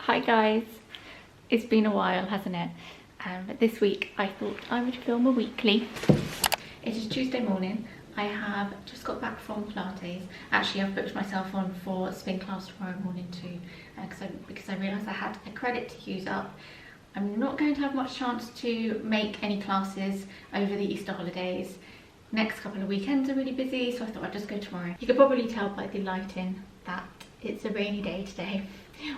Hi guys, it's been a while, hasn't it? But this week I thought I would film a weekly. It is Tuesday morning. I have just got back from Pilates. Actually, I've booked myself on for spin class tomorrow morning too, because I realised I had a credit to use up. I'm not going to have much chance to make any classes over the Easter holidays. Next couple of weekends are really busy, so I thought I'd just go tomorrow. You could probably tell by the lighting that it's a rainy day today.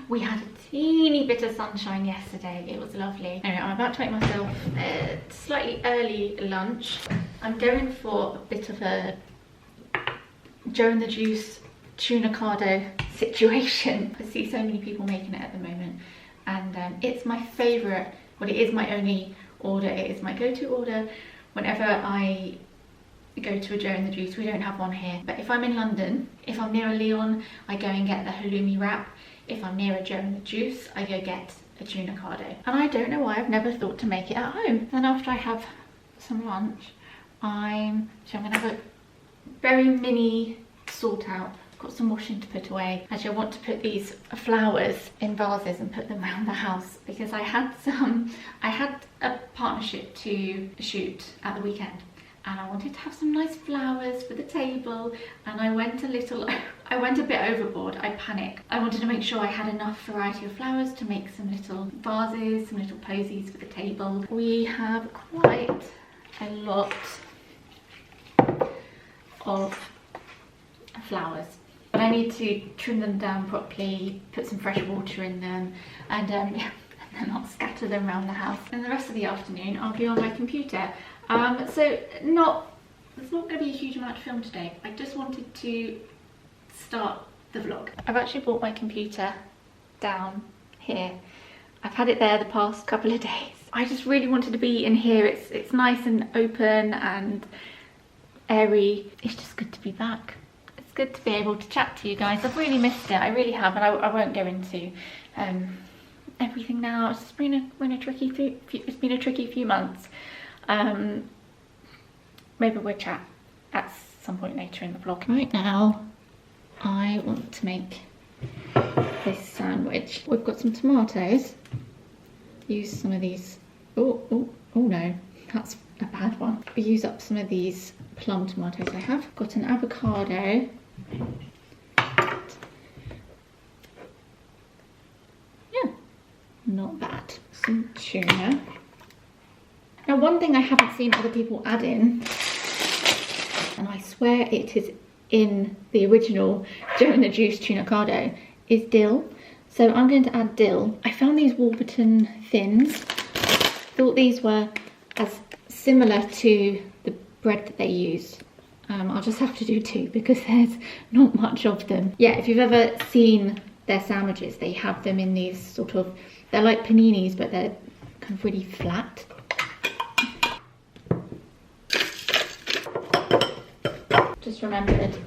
We had a teeny bit of sunshine yesterday. It was lovely. Anyway, I'm about to make myself a slightly early lunch. I'm going for a bit of a Joe and the Juice tuna cardo situation. I see so many people making it at the moment, and it's my favourite. Well, it is my only order. It is my go-to order whenever I go to a Joe and the Juice. We don't have one here, but if I'm in London, if I'm near a Leon, I go and get the halloumi wrap. If I'm near a Joe and the Juice, I go get a tuna cardo. And I don't know why I've never thought to make it at home. Then after I have some lunch, I'm gonna have a very mini sort out. I've got some washing to put away. Actually, I want to put these flowers in vases and put them around the house, because I had a partnership to shoot at the weekend, and I wanted to have some nice flowers for the table, and I went a bit overboard. I panicked. I wanted to make sure I had enough variety of flowers to make some little vases, some little posies for the table. We have quite a lot of flowers, but I need to trim them down properly, put some fresh water in them, and then I'll scatter them around the house. And the rest of the afternoon I'll be on my computer. So there's not going to be a huge amount to film today. I just wanted to start the vlog. I've actually brought my computer down here. I've had it there the past couple of days. I just really wanted to be in here. It's nice and open and airy. It's just good to be back. It's good to be able to chat to you guys. I've really missed it. I really have, and I won't go into everything now. It's just been a tricky few months. Maybe we'll chat at some point later in the vlog. Right now, I want to make this sandwich. We've got some tomatoes. Use some of these. Oh no, that's a bad one. We use up some of these plum tomatoes I have. Got an avocado. Yeah, not bad. Some tuna. Now, one thing I haven't seen other people add in, and I swear it is in the original Joe and the Juice tuna cardo, is dill. So I'm going to add dill. I found these Warburton thins. Thought these were as similar to the bread that they use. I'll just have to do two because there's not much of them. Yeah, if you've ever seen their sandwiches, they have them in these sort of, they're like paninis, but they're kind of really flat. Just remembered,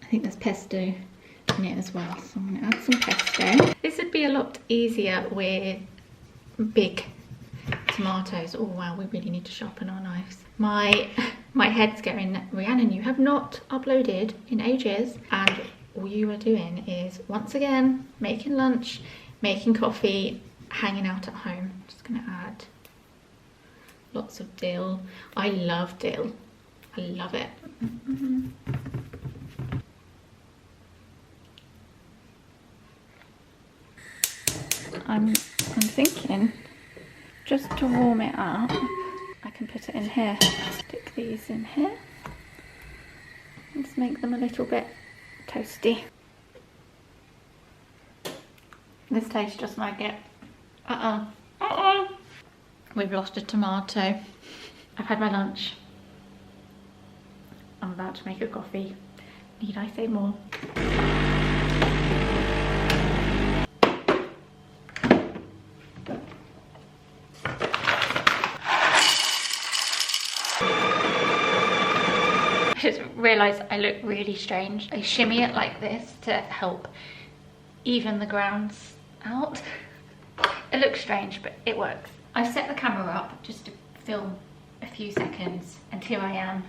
I think there's pesto in it as well, so I'm going to add some pesto. This would be a lot easier with big tomatoes. Oh wow, we really need to sharpen our knives. My head's going, Rhiannon, you have not uploaded in ages, and all you are doing is once again making lunch, making coffee, hanging out at home. I'm just going to add lots of dill. I love dill. I love it. I'm thinking, just to warm it up, I can put it in here. Stick these in here. Let's make them a little bit toasty. This tastes just like it. We've lost a tomato. I've had my lunch. I'm about to make a coffee. Need I say more? I just realised I look really strange. I shimmy it like this to help even the grounds out. It looks strange, but it works. I've set the camera up just to film a few seconds, and here I am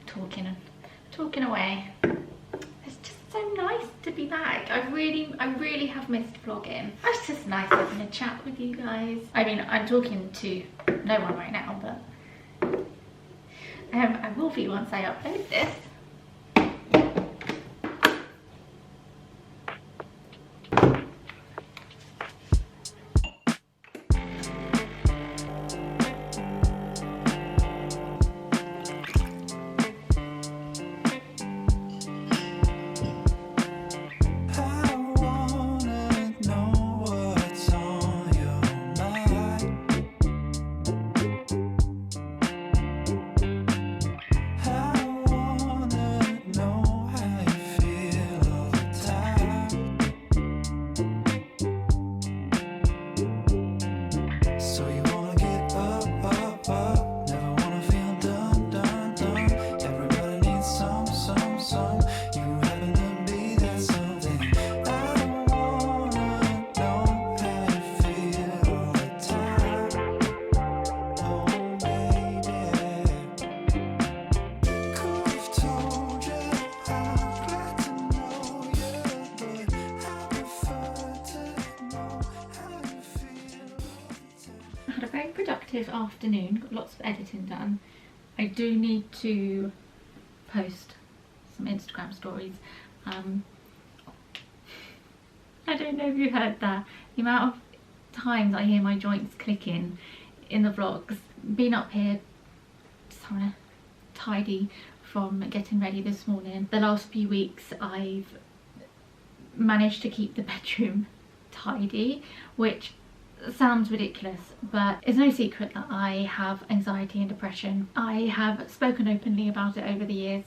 talking away. There's just so nice to be back. I really have missed vlogging. It's just nice having a chat with you guys. I mean, I'm talking to no one right now, but I will be once I upload this. Had a very productive afternoon, got lots of editing done. I do need to post some Instagram stories. I don't know if you heard that. The amount of times I hear my joints clicking in the vlogs. Been up here just having a tidy from getting ready this morning. The last few weeks I've managed to keep the bedroom tidy, which sounds ridiculous, but it's no secret that I have anxiety and depression. I have spoken openly about it over the years,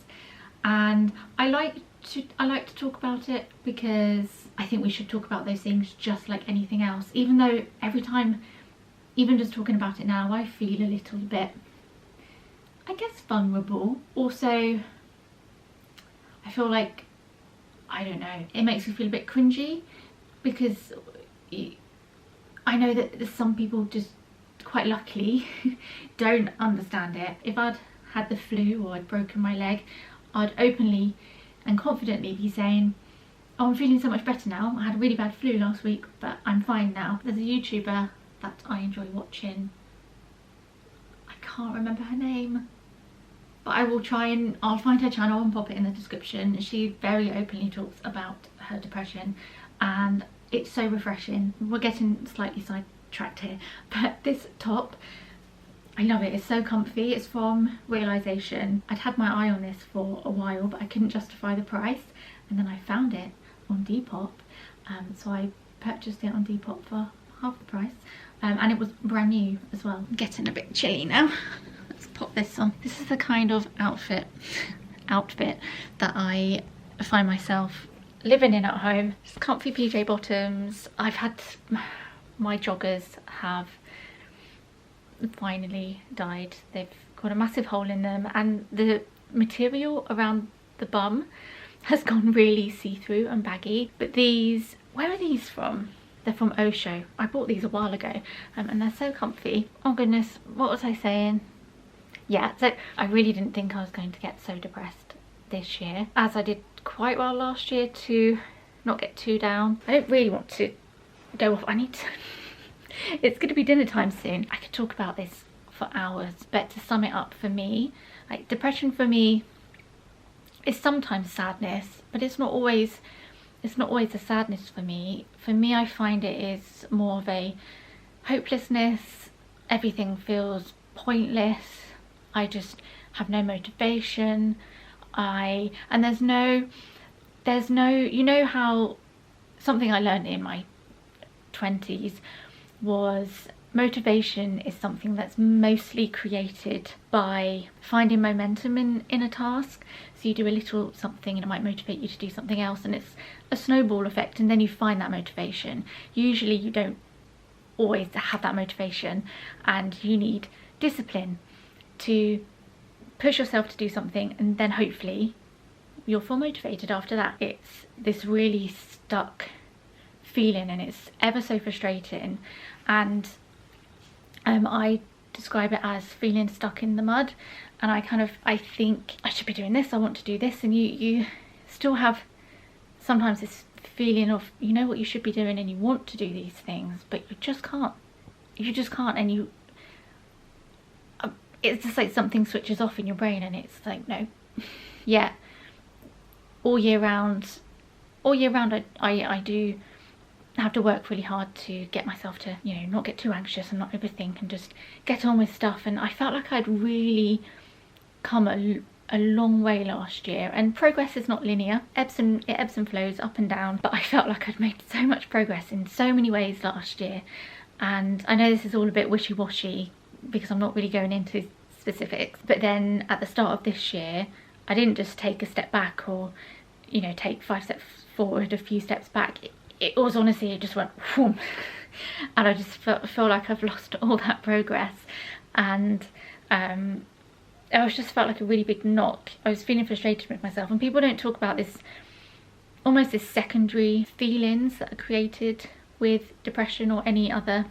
and I like to talk about it because I think we should talk about those things just like anything else, even though every time, even just talking about it now, I feel a little bit, I guess, vulnerable. Also, I feel like, I don't know, it makes me feel a bit cringy because I know that some people, just quite luckily, don't understand it. If I'd had the flu or I'd broken my leg, I'd openly and confidently be saying, oh, I'm feeling so much better now. I had a really bad flu last week, but I'm fine now. There's a YouTuber that I enjoy watching. I can't remember her name, but I'll find her channel and pop it in the description. She very openly talks about her depression, and it's so refreshing. We're getting slightly sidetracked here, but this top, I love it. It's so comfy. It's from Realisation. I'd had my eye on this for a while, but I couldn't justify the price, and then I found it on Depop, so I purchased it on Depop for half the price, and it was brand new as well. I'm getting a bit chilly now. Let's pop this on. This is the kind of outfit that I find myself living in at home. Just comfy PJ bottoms. I've had, my joggers have finally dyed. They've got a massive hole in them, and the material around the bum has gone really see-through and baggy. But these, where are these from? They're from Osho. I bought these a while ago, and they're so comfy. Oh goodness, what was I saying? Yeah, so I really didn't think I was going to get so depressed this year, as I did quite well last year, to not get too down. I don't really want to go off. I need to it's going to be dinner time soon. I could talk about this for hours, but to sum it up, for me, like, depression for me is sometimes sadness, but it's not always a sadness for me. For me, I find it is more of a hopelessness. Everything feels pointless. I just have no motivation. And there's no, you know how something I learned in my 20s was motivation is something that's mostly created by finding momentum in a task. So you do a little something and it might motivate you to do something else, and it's a snowball effect, and then you find that motivation. Usually you don't always have that motivation, and you need discipline to push yourself to do something, and then hopefully you'll feel motivated after that. It's this really stuck feeling, and it's ever so frustrating, and I describe it as feeling stuck in the mud. And I think I should be doing this, I want to do this, and you still have sometimes this feeling of, you know what you should be doing and you want to do these things, but you just can't. You just can't, and it's just like something switches off in your brain and it's like, no. Yeah, all year round I do have to work really hard to get myself to, you know, not get too anxious and not overthink and just get on with stuff. And I felt like I'd really come a long way last year, and progress is not linear. It ebbs and flows, up and down, but I felt like I'd made so much progress in so many ways last year. And I know this is all a bit wishy-washy because I'm not really going into specifics, but then at the start of this year I didn't just take a step back, or, you know, take 5 steps forward, a few steps back. It was honestly, it just went whoom. And I just feel like I've lost all that progress, and I just felt like a really big knock. I was feeling frustrated with myself, and people don't talk about this, almost this secondary feelings that are created with depression or any other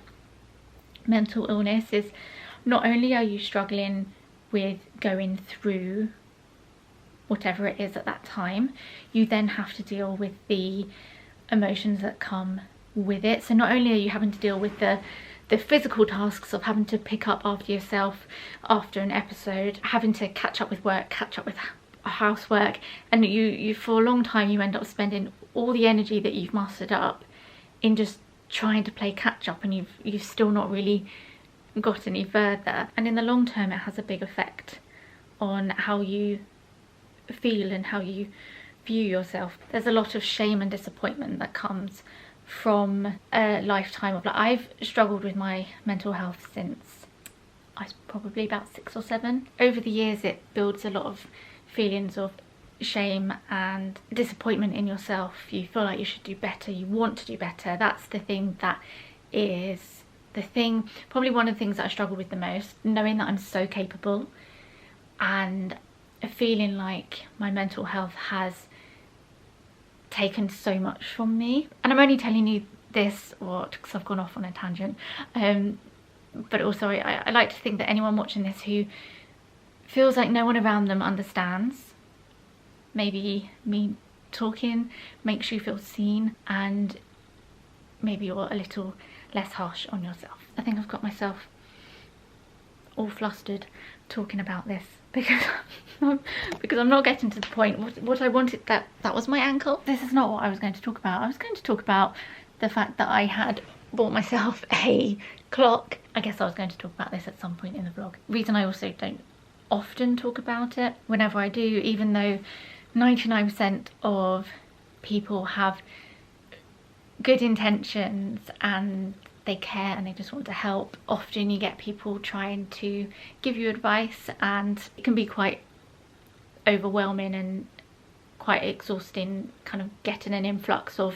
mental illness. Is not only are you struggling with going through whatever it is at that time, you then have to deal with the emotions that come with it. So not only are you having to deal with the physical tasks of having to pick up after yourself after an episode, having to catch up with work, catch up with housework, and you for a long time you end up spending all the energy that you've mustered up in just trying to play catch up, and you've still not really got any further. And in the long term it has a big effect on how you feel and how you view yourself. There's a lot of shame and disappointment that comes from a lifetime of, like, I've struggled with my mental health since I was probably about 6 or 7. Over the years it builds a lot of feelings of shame and disappointment in yourself. You feel like you should do better, you want to do better. That's the thing that is the thing, probably one of the things that I struggle with the most, knowing that I'm so capable and feeling like my mental health has taken so much from me. And I'm only telling you this because I've gone off on a tangent, but also I like to think that anyone watching this who feels like no one around them understands, maybe me talking makes you feel seen, and maybe you're a little less harsh on yourself. I think I've got myself all flustered talking about this because I'm not getting to the point. What I wanted, that was my ankle. This is not what I was going to talk about. I was going to talk about the fact that I had bought myself a clock. I guess I was going to talk about this at some point in the vlog. Reason I also don't often talk about it. Whenever I do, even though 99% of people have good intentions and they care and they just want to help, often you get people trying to give you advice, and it can be quite overwhelming and quite exhausting, kind of getting an influx of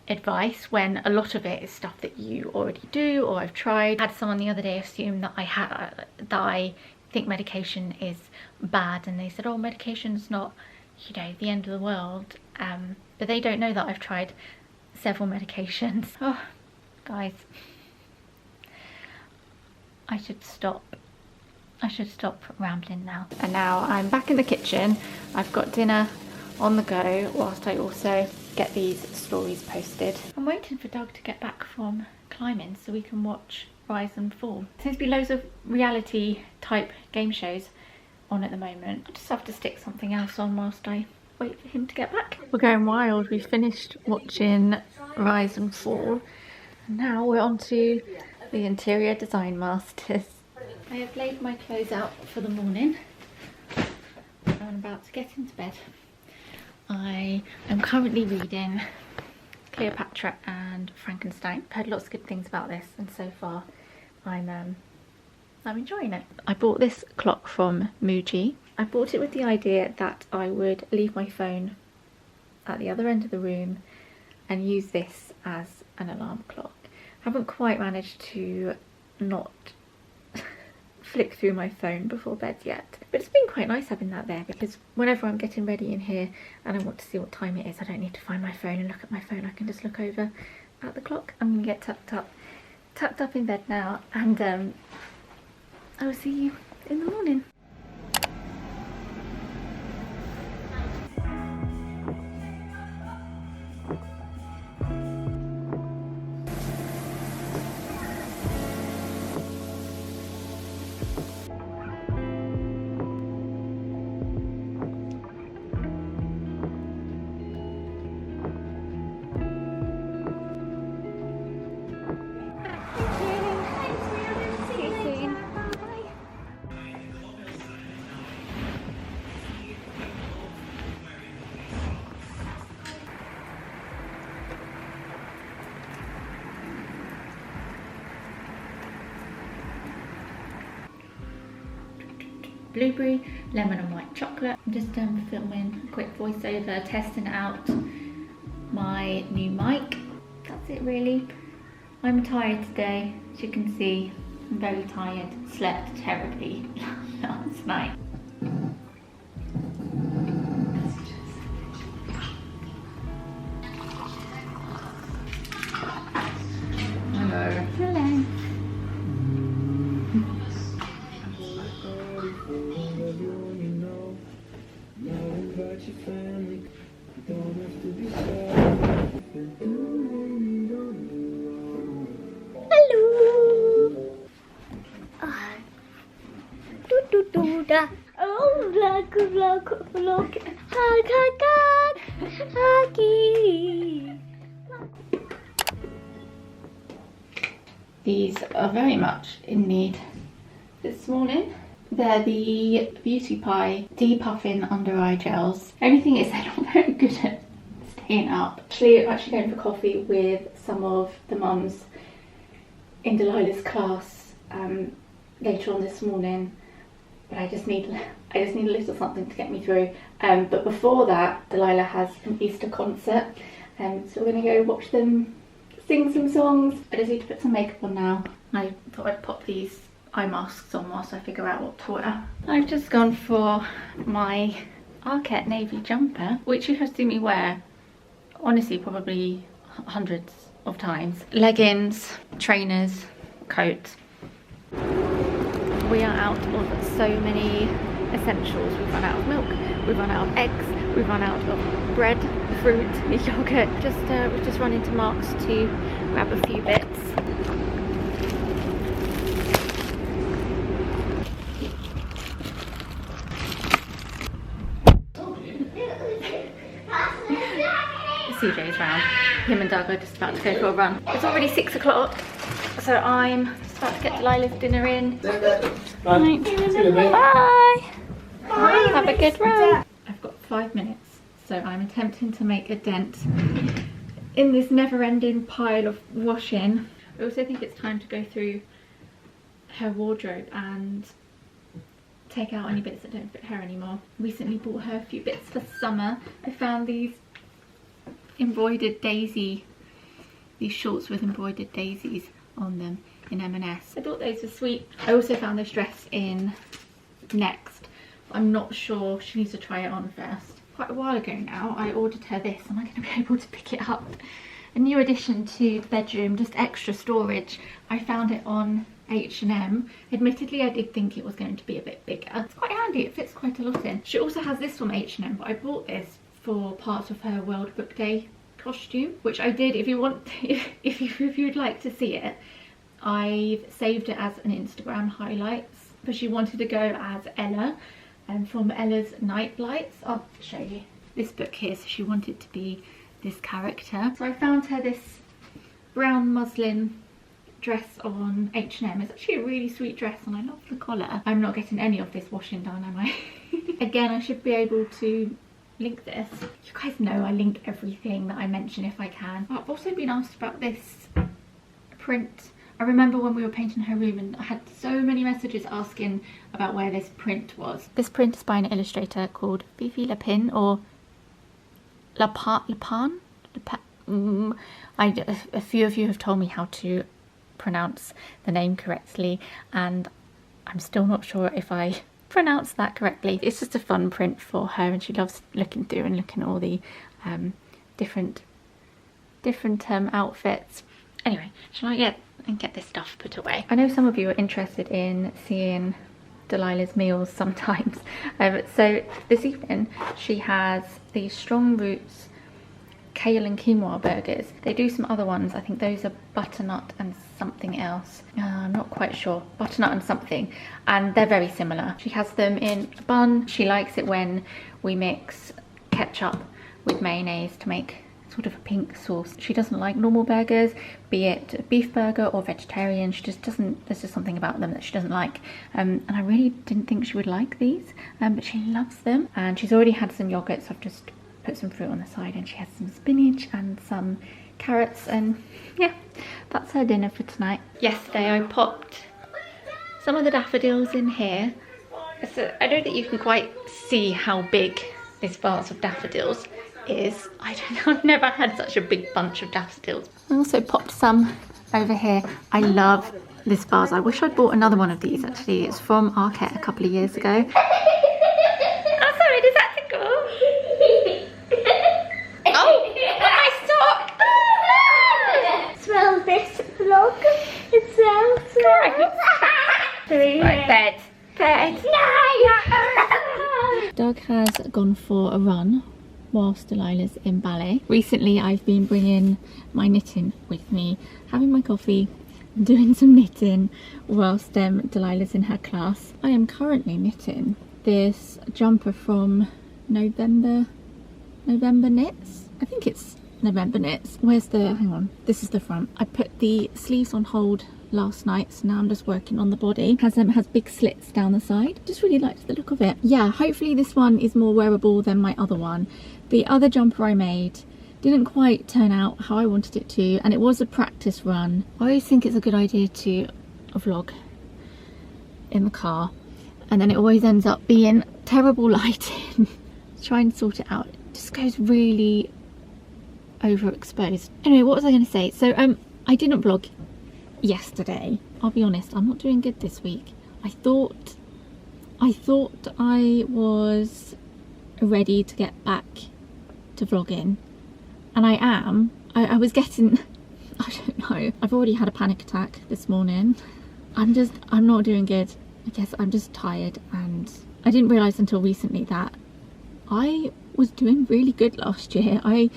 advice when a lot of it is stuff that you already do or I've tried. I had someone the other day assume that I think medication is bad, and they said, oh, medication's not, you know, the end of the world, but they don't know that I've tried several medications. Oh guys, I should stop rambling now. And now I'm back in the kitchen. I've got dinner on the go whilst I also get these stories posted. I'm waiting for Doug to get back from climbing so we can watch Rise and Fall. There seems to be loads of reality type game shows on at the moment. I just have to stick something else on whilst I wait for him to get back. We're going wild. We finished watching Rise and Fall, and now we're on to the Interior Design Masters. I have laid my clothes out for the morning. I'm about to get into bed. I am currently reading Cleopatra and Frankenstein. I've heard lots of good things about this, and so far I'm enjoying it. I bought this clock from Muji. I bought it with the idea that I would leave my phone at the other end of the room and use this as an alarm clock. I haven't quite managed to not flick through my phone before bed yet, but it's been quite nice having that there, because whenever I'm getting ready in here and I want to see what time it is, I don't need to find my phone and look at my phone. I can just look over at the clock. I'm gonna get tucked up in bed now, and I will see you in the morning. blueberry, lemon and white chocolate. I'm just filming a quick voiceover, testing out my new mic. That's it really. I'm tired today, as you can see. I'm very tired, slept terribly last night. Hello. Hello. Oh, look, these are very much in need this morning. They're the Beauty Pie Depuffing Under Eye Gels. Only thing is they're not very good at staying up. I'm actually going for coffee with some of the mums in Delilah's class later on this morning. But I just need a little something to get me through. But before that, Delilah has an Easter concert, so we're gonna go watch them sing some songs. I just need to put some makeup on now. I thought I'd pop these eye masks on whilst I figure out what to wear. I've just gone for my Arket navy jumper, which you have seen me wear, honestly, probably hundreds of times. Leggings, trainers, coat. We are out of so many essentials. We've run out of milk, we've run out of eggs, we've run out of bread, fruit, yogurt. We've just run into Marks to grab a few bits. CJ's round. Him and Doug are just about to go for a run. It's already 6 o'clock, so I'm just about to get Delilah's dinner in. Right. Bye. Bye. Have a good run. I've got 5 minutes, so I'm attempting to make a dent in this never-ending pile of washing. I also think it's time to go through her wardrobe and take out any bits that don't fit her anymore. Recently bought her a few bits for summer. I found these embroidered daisy, these shorts with embroidered daisies on them in M&S. I thought those were sweet. I also found this dress in Next. I'm not sure, she needs to try it on first. Quite a while ago now, I ordered her this. Am I going to be able to pick it up? A new addition to the bedroom, just extra storage. I found it on H&M. Admittedly, I did think it was going to be a bit bigger. It's quite handy, it fits quite a lot in. She also has this from H&M, but I bought this for part of her World Book Day costume, which I did. If you want, if you'd like to see it, I've saved it as an Instagram highlights. But she wanted to go as Ella, and from Ella's Night Lights. I'll show you this book here. So she wanted to be this character. So I found her this brown muslin dress on H&M. It's actually a really sweet dress, and I love the collar. I'm not getting any of this washing done, am I? Again, I should be able to link this. You guys know I link everything that I mention if I can. I've also been asked about this print. I remember when we were painting her room and I had so many messages asking about where this print was. This print is by an illustrator called Fifi Lapin, or Lapan? A few of you have told me how to pronounce the name correctly, and I'm still not sure if I pronounced that correctly. It's just a fun print for her, and she loves looking through and looking at all the different outfits. Anyway, shall I get this stuff put away? I know some of you are interested in seeing Delilah's meals sometimes. So this evening she has these strong roots kale and quinoa burgers. They do some other ones. I think those are butternut and something else. I'm not quite sure. Butternut and something. And they're very similar. She has them in a bun. She likes it when we mix ketchup with mayonnaise to make sort of a pink sauce. She doesn't like normal burgers, be it a beef burger or vegetarian. She just doesn't, there's just something about them that she doesn't like. And I really didn't think she would like these, but she loves them. And she's already had some yogurt, so I've just put some fruit on the side, and she has some spinach and some carrots, and yeah, that's her dinner for tonight. Yesterday I popped some of the daffodils in here So I don't think you can quite see how big this vase of daffodils is. I've never had such a big bunch of daffodils. I also popped some over here. I love this vase. I wish I'd bought another one of these actually. It's from Arket a couple of years ago. Oh, sorry, does that tickle? Oh, my sock! Smell this vlog. It smells Right, bed. bed. Doug has gone for a run whilst Delilah's in ballet. Recently I've been bringing my knitting with me, having my coffee, doing some knitting whilst Delilah's in her class. I am currently knitting this jumper from November Knits. I think it's November Knits. Where's the, hang on, this is the front. I put the sleeves on hold last night, so now I'm just working on the body. Has big slits down the side. Just really liked the look of it. Yeah, hopefully this one is more wearable than my other one. The other jumper I made didn't quite turn out how I wanted it to, and it was a practice run. I always think it's a good idea to vlog in the car, and then it always ends up being terrible lighting. Try and sort it out. It just goes really overexposed. Anyway, what was I going to say? So I didn't vlog yesterday. I'll be honest, I'm not doing good this week. I thought I was ready to get back to vlogging, and I am. I was getting, I don't know, I've already had a panic attack this morning. I'm not doing good. I guess I'm just tired, and I didn't realise until recently that I was doing really good last year. I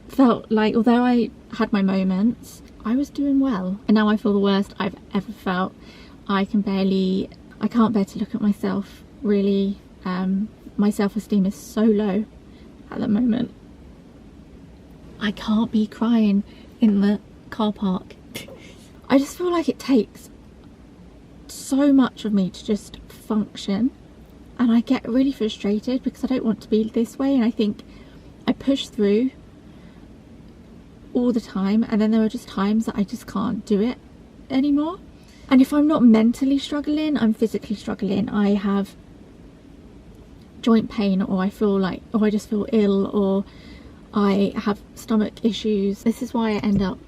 felt like, although I had my moments, I was doing well, and now I feel the worst I've ever felt. I can't bear to look at myself, really. My self-esteem is so low at the moment. I can't be crying in the car park. I just feel like it takes so much of me to just function, and I get really frustrated because I don't want to be this way, and I think I push through all the time, and then there are just times that I just can't do it anymore. And if I'm not mentally struggling, I'm physically struggling. I have joint pain, or I just feel ill, or I have stomach issues. This is why I end up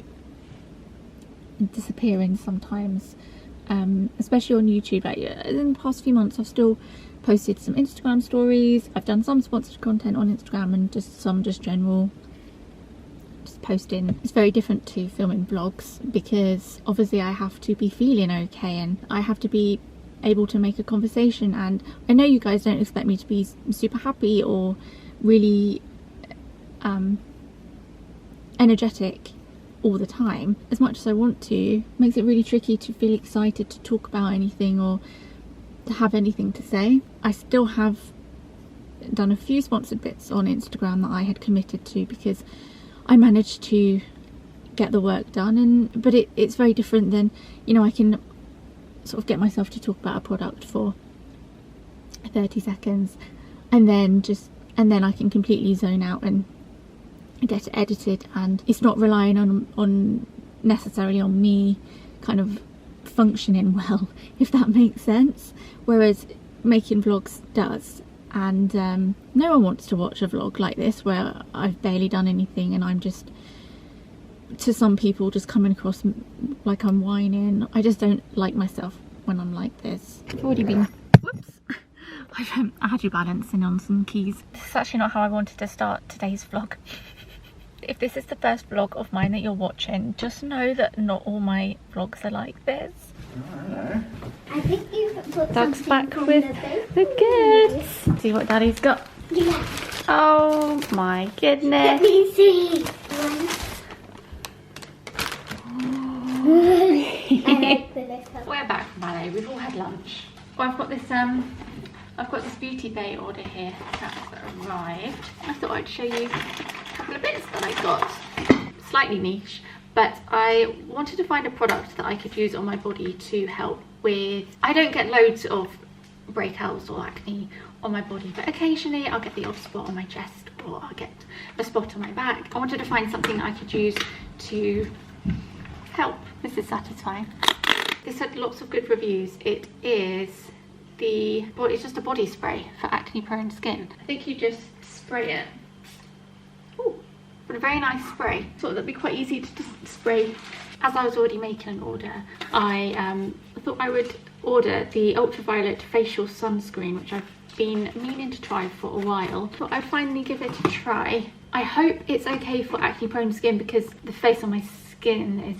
disappearing sometimes, especially on YouTube. Like in the past few months I've still posted some Instagram stories, I've done some sponsored content on Instagram, and some general posting. It's very different to filming vlogs because obviously I have to be feeling okay, and I have to be able to make a conversation, and I know you guys don't expect me to be super happy or really energetic all the time as much as I want to. It makes it really tricky to feel excited to talk about anything or to have anything to say. I still have done a few sponsored bits on Instagram that I had committed to because I managed to get the work done, but it's very different than, you know, I can sort of get myself to talk about a product for 30 seconds and then I can completely zone out and get it edited, and it's not relying on necessarily on me kind of functioning well, if that makes sense, whereas making vlogs does. And no one wants to watch a vlog like this where I've barely done anything and I'm just, to some people, just coming across like I'm whining. I just don't like myself when I'm like this. I've already been, whoops, I had you balancing on some keys. This is actually not how I wanted to start today's vlog. If this is the first vlog of mine that you're watching, just know that not all my vlogs are like this. I think you've put Doug's something back from with the goods. See what Daddy's got. Yeah. Oh my goodness. Let me see. We're back from ballet. We've all had lunch. Well, I've got this beauty bay order here that's arrived. I thought I'd show you a couple of bits that I got. Slightly niche, but I wanted to find a product that I could use on my body to help with, I don't get loads of breakouts or acne on my body, but occasionally I'll get the odd spot on my chest or I'll get a spot on my back. I wanted to find something I could use to help. This is satisfying. This had lots of good reviews. It is well, it's just a body spray for acne prone skin. I think you just spray it. Ooh, but a very nice spray. Thought that'd be quite easy to just spray. As I was already making an order, I thought I would order the ultraviolet facial sunscreen, which I've been meaning to try for a while. Thought I'd finally give it a try. I hope it's okay for acne prone skin because the face on my skin is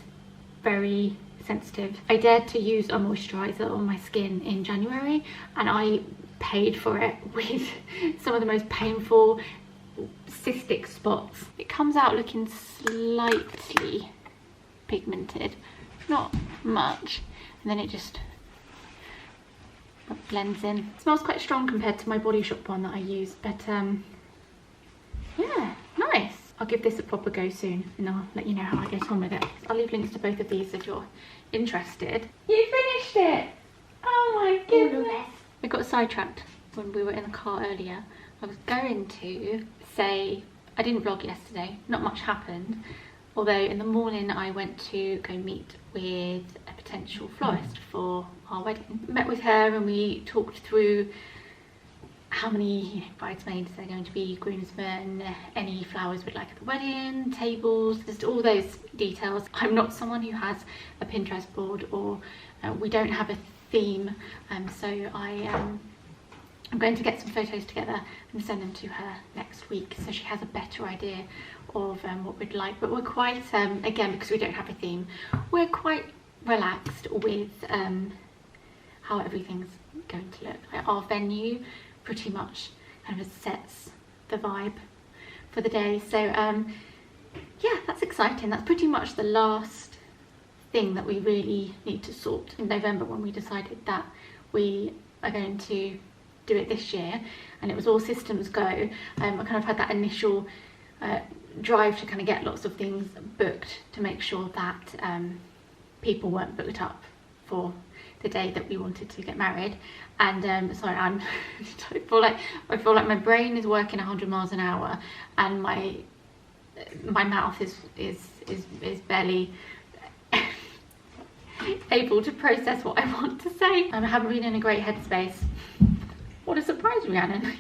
very sensitive. I dared to use a moisturiser on my skin in January and I paid for it with some of the most painful cystic spots. It comes out looking slightly pigmented, not much, and then it just blends in. It smells quite strong compared to my Body Shop one that I use, but yeah, nice. I'll give this a proper go soon and I'll let you know how I get on with it. I'll leave links to both of these if you're interested. You finished it! Oh my goodness! We got sidetracked when we were in the car earlier. I was going to say, I didn't vlog yesterday, not much happened. Although in the morning I went to go meet with a potential florist for our wedding. Met with her and we talked through how many bridesmaids there are going to be, groomsmen, any flowers we'd like at the wedding, tables, just all those details. I'm not someone who has a Pinterest board or we don't have a theme, so I'm going to get some photos together and send them to her next week so she has a better idea of what we'd like. But we're quite, again, because we don't have a theme, we're quite relaxed with how everything's going to look. Like our venue pretty much kind of sets the vibe for the day. So yeah, that's exciting. That's pretty much the last thing that we really need to sort in November when we decided that we are going to do it this year, and it was all systems go. I kind of had that initial drive to kind of get lots of things booked to make sure that people weren't booked up for the day that we wanted to get married. And sorry, I feel like my brain is working 100 miles an hour and my mouth is barely able to process what I want to say. I haven't been in a great headspace. What a surprise, Rhiannon.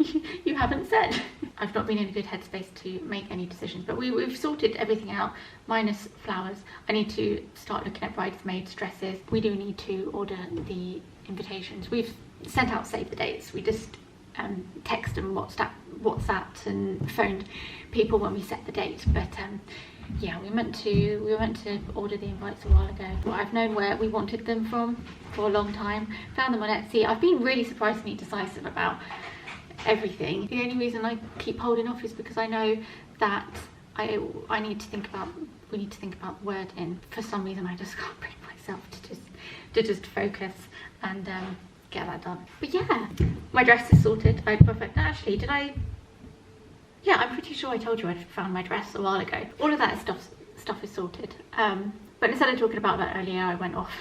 You haven't said. I've not been in a good headspace to make any decisions, but we've sorted everything out, minus flowers. I need to start looking at bridesmaids' dresses. We do need to order the invitations. We've sent out save the dates. We just text and WhatsApped and phoned people when we set the date. But yeah, we were meant to order the invites a while ago. Well, I've known where we wanted them from for a long time. Found them on Etsy. I've been really surprisingly decisive about everything. The only reason I keep holding off is because I know that I need to think about, we need to think about wording. For some reason I just can't bring myself to just focus and get that done. But yeah, my dress is sorted. Actually, did I? Yeah, I'm pretty sure I told you I'd found my dress a while ago. All of that stuff is sorted. But instead of talking about that earlier, I went off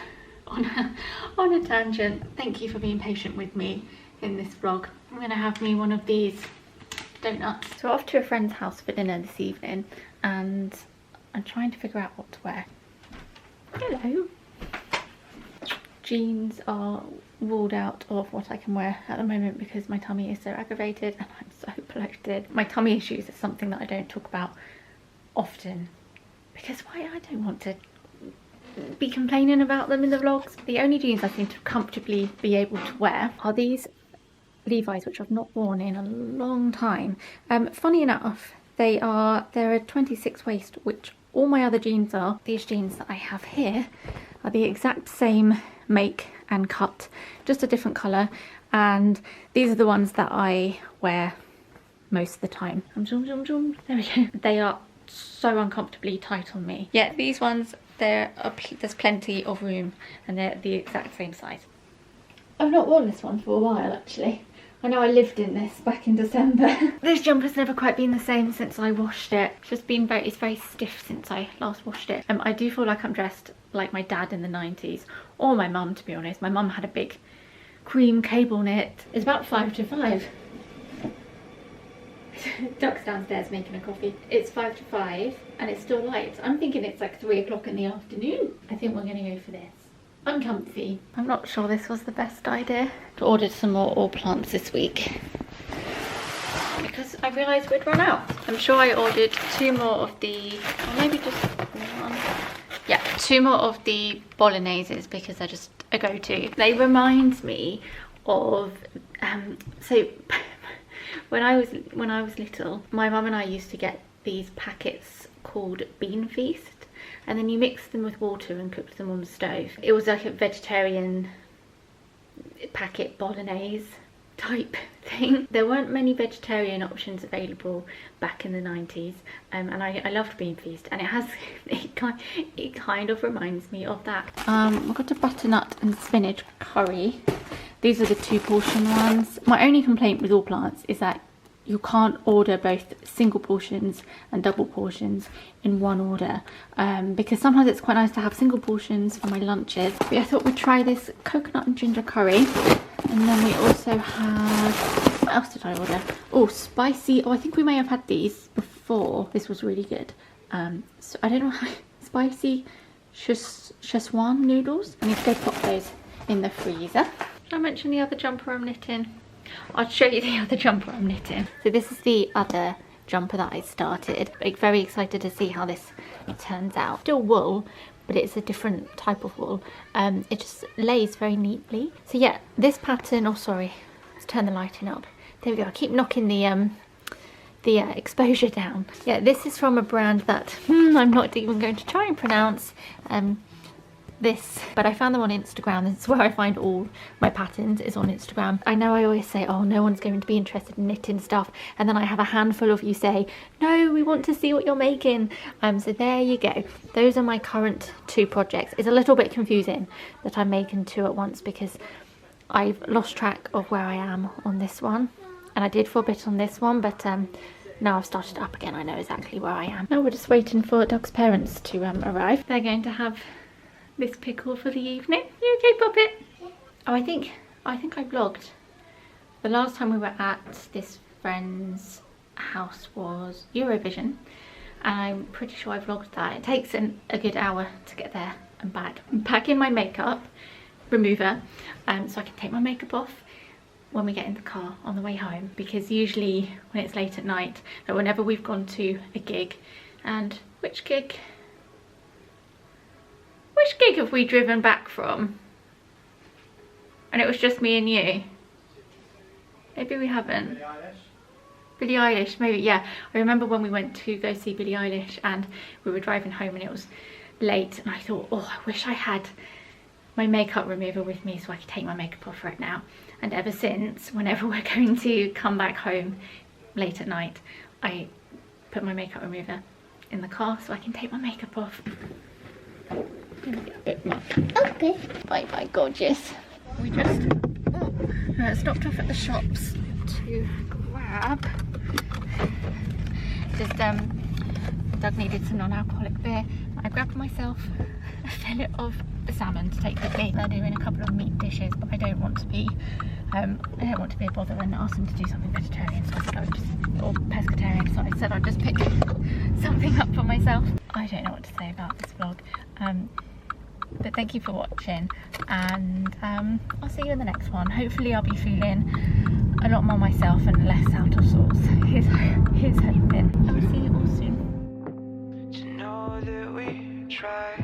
on a tangent. Thank you for being patient with me in this vlog. I'm gonna have me one of these donuts. So we're off to a friend's house for dinner this evening and I'm trying to figure out what to wear. Hello. Jeans are ruled out of what I can wear at the moment because my tummy is so aggravated and I'm so bloated. My tummy issues is something that I don't talk about often because why, I don't want to be complaining about them in the vlogs. The only jeans I seem to comfortably be able to wear are these Levi's, which I've not worn in a long time. Funny enough, they're a 26 waist, which all my other jeans are. These jeans that I have here are the exact same make and cut, just a different colour, and these are the ones that I wear most of the time. There we go. They are so uncomfortably tight on me. Yeah, these ones, there's plenty of room and they're the exact same size. I've not worn this one for a while actually. I know I lived in this back in December. This jumper's never quite been the same since I washed it. It's just been it's very stiff since I last washed it. I do feel like I'm dressed like my dad in the 90s, or my mum, to be honest. My mum had a big cream cable knit. It's about 5 to 5. Duck's downstairs making a coffee. It's 5 to 5 and it's still light. I'm thinking it's like 3 o'clock in the afternoon. I think we're gonna go for this. uncomfy. I'm not sure this was the best idea. I ordered some more all plants this week because I realised we'd run out. I'm sure I ordered 2 more of the, or maybe just 1. Yeah, 2 more of the bologneses because they're just a go-to. They remind me of so when I was little, my mum and I used to get these packets called Bean Feast, and then you mix them with water and cooked them on the stove. It was like a vegetarian packet bolognese type thing. There weren't many vegetarian options available back in the 90s, and I loved Bean Feast, and it kind of reminds me of that. We've got a butternut and spinach curry. These are the 2 portion ones. My only complaint with all plants is that you can't order both single portions and double portions in one order, because sometimes it's quite nice to have single portions for my lunches. But I thought we'd try this coconut and ginger curry. And then we also have, what else did I order? Oh, spicy, I think we may have had these before. This was really good. So I don't know how, spicy Szechuan noodles. I need to go pop those in the freezer. Did I mention the other jumper I'm knitting? I'll show you the other jumper I'm knitting. So this is the other jumper that I started. I'm very excited to see how this turns out. Still wool, but it's a different type of wool. It just lays very neatly. So yeah, this pattern, oh sorry, let's turn the lighting up. There we go, I keep knocking the exposure down. Yeah, this is from a brand that I'm not even going to try and pronounce. But I found them on Instagram. This is where I find all my patterns, is on Instagram. I know I always say, oh, no one's going to be interested in knitting stuff, and then I have a handful of you say, no, we want to see what you're making. So there you go. Those are my current 2 projects. It's a little bit confusing that I'm making 2 at once because I've lost track of where I am on this one, and I did for a bit on this one, but now I've started up again. I know exactly where I am. Now we're just waiting for Doug's parents to arrive. They're going to have this pickle for the evening. You okay, Puppet? Yeah. Oh, I think I vlogged. The last time we were at this friend's house was Eurovision, and I'm pretty sure I vlogged that. It takes a good hour to get there and back. I'm packing my makeup remover so I can take my makeup off when we get in the car on the way home, because usually when it's late at night, or whenever we've gone to a gig, and which gig have we driven back from? And it was just me and you. Maybe we haven't. Billie Eilish, maybe, yeah. I remember when we went to go see Billie Eilish and we were driving home and it was late, and I thought, oh, I wish I had my makeup remover with me so I could take my makeup off right now. And ever since, whenever we're going to come back home late at night, I put my makeup remover in the car so I can take my makeup off. Okay. Bye bye, gorgeous. We just stopped off at the shops to grab. Doug needed some non-alcoholic beer. I grabbed myself a fillet of salmon to take with me. They're doing a couple of meat dishes, but I don't want to be a bother and ask them to do something vegetarian, so I said or pescatarian, so I said I'd just pick something up for myself. I don't know what to say about this vlog. But thank you for watching, and I'll see you in the next one. Hopefully I'll be feeling a lot more myself and less out of sorts. Here's hoping. I will see you all soon. To know that we try.